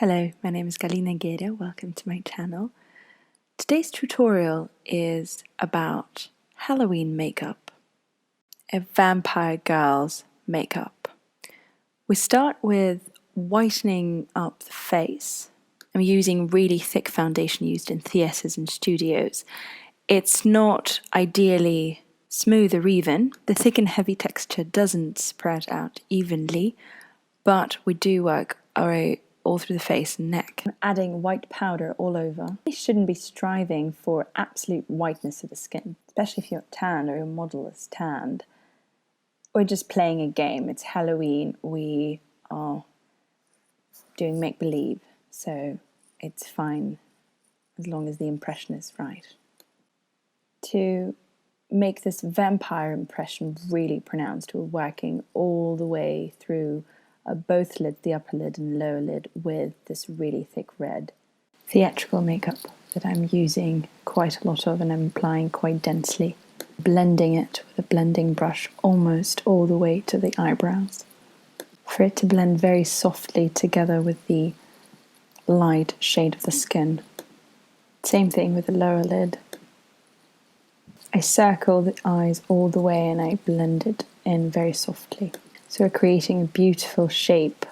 Hello, my name is Galina and Gerya. Welcome to my channel. Today's tutorial is about Halloween makeup, a vampire girl's makeup. We start with whitening up the face. I'm using really thick foundation used in theatres and studios. It's not ideally smooth or even. The thick and heavy texture doesn't spread out evenly, but we do work all through the face and neck. I'm adding white powder all over. You shouldn't be striving for absolute whiteness of the skin, especially if you're tanned or your model is tanned. We're just playing a game. It's Halloween. We are doing make-believe, so it's fine as long as the impression is right. To make this vampire impression really pronounced, we're working all the way through both lids, the upper lid and lower lid, with this really thick red theatrical makeup that I'm using quite a lot of, and I'm applying quite densely, blending it with a blending brush almost all the way to the eyebrows, for it to blend very softly together with the light shade of the skin. Same thing with the lower lid. I circle the eyes all the way and I blend it in very softly. So we're creating a beautiful shape,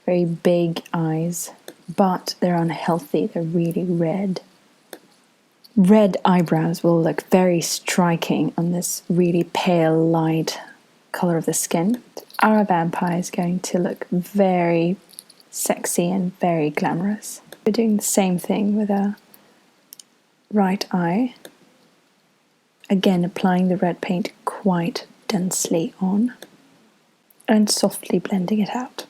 very big eyes, but they're unhealthy, they're really red. Red eyebrows will look very striking on this really pale, light color of the skin. Our vampire is going to look very sexy and very glamorous. We're doing the same thing with our right eye. Again, applying the red paint quite densely on and softly blending it out.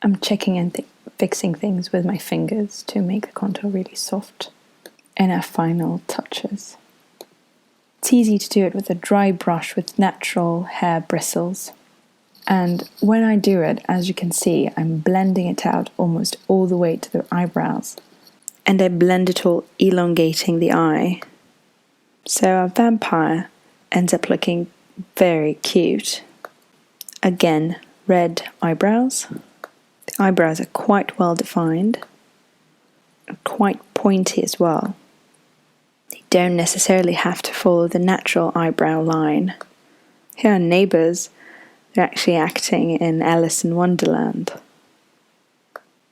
I'm checking and fixing things with my fingers to make the contour really soft. And our final touches. It's easy to do it with a dry brush with natural hair bristles. And when I do it, as you can see, I'm blending it out almost all the way to the eyebrows. And I blend it all, elongating the eye. So our vampire ends up looking very cute. Again, red eyebrows. The eyebrows are quite well defined, and quite pointy as well. They don't necessarily have to follow the natural eyebrow line. Here are neighbours. They're actually acting in Alice in Wonderland.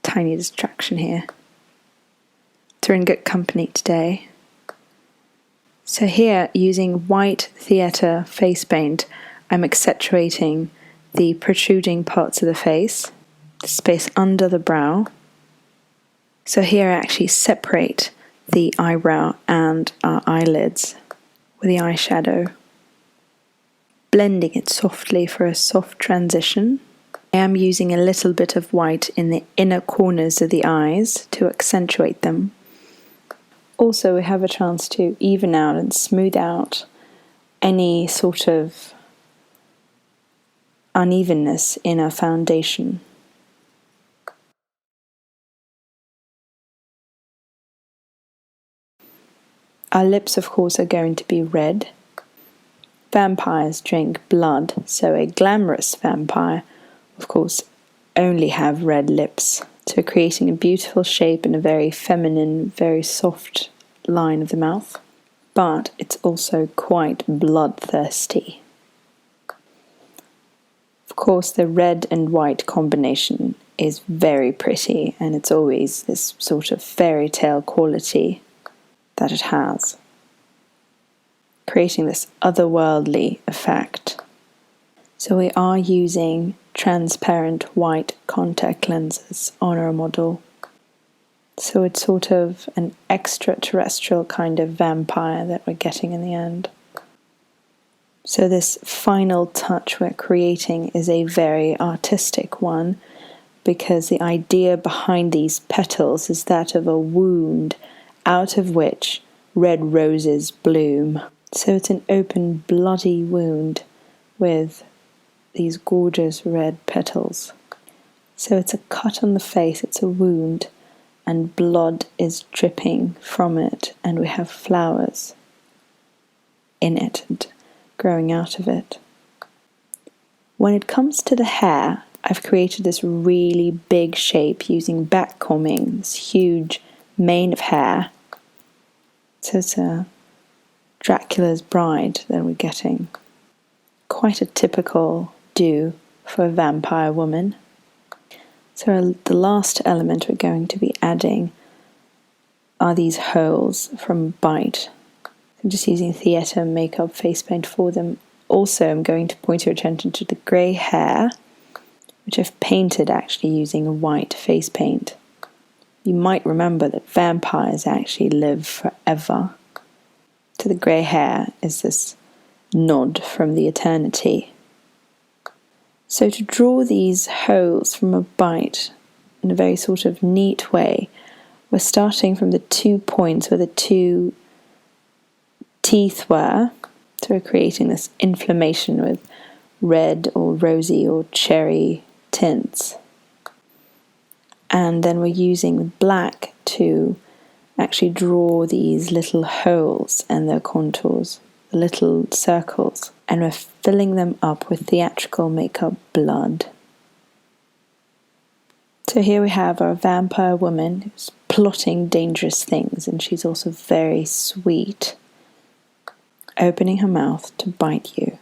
Tiny distraction here. They're in good company today. So here, using white theatre face paint, I'm accentuating the protruding parts of the face, the space under the brow. So here I actually separate the eyebrow and our eyelids with the eyeshadow, blending it softly for a soft transition. I am using a little bit of white in the inner corners of the eyes to accentuate them. Also, we have a chance to even out and smooth out any sort of unevenness in our foundation. Our lips, of course, are going to be red. Vampires drink blood, so a glamorous vampire, of course, only have red lips. So creating a beautiful shape and a very feminine, very soft line of the mouth. But it's also quite bloodthirsty. Of course, the red and white combination is very pretty, and it's always this sort of fairy tale quality that it has, creating this otherworldly effect. So we are using transparent white contact lenses on our model. So it's sort of an extraterrestrial kind of vampire that we're getting in the end. So this final touch we're creating is a very artistic one, because the idea behind these petals is that of a wound out of which red roses bloom. So it's an open, bloody wound with these gorgeous red petals. So it's a cut on the face, it's a wound, and blood is dripping from it, and we have flowers in it and growing out of it. When it comes to the hair, I've created this really big shape using back combing, this huge mane of hair. So it's a Dracula's bride that we're getting. Quite a typical do for a vampire woman. So the last element we're going to be adding are these holes from Bite. I'm just using theatre makeup face paint for them. Also, I'm going to point your attention to the grey hair, which I've painted actually using a white face paint. You might remember that vampires actually live forever. So the grey hair is this nod from the eternity. So to draw these holes from a bite in a very sort of neat way, we're starting from the 2 points where the 2 teeth were. So we're creating this inflammation with red or rosy or cherry tints. And then we're using black to actually draw these little holes and their contours, the little circles, and we're filling them up with theatrical makeup blood. So here we have our vampire woman who's plotting dangerous things, and she's also very sweet, opening her mouth to bite you.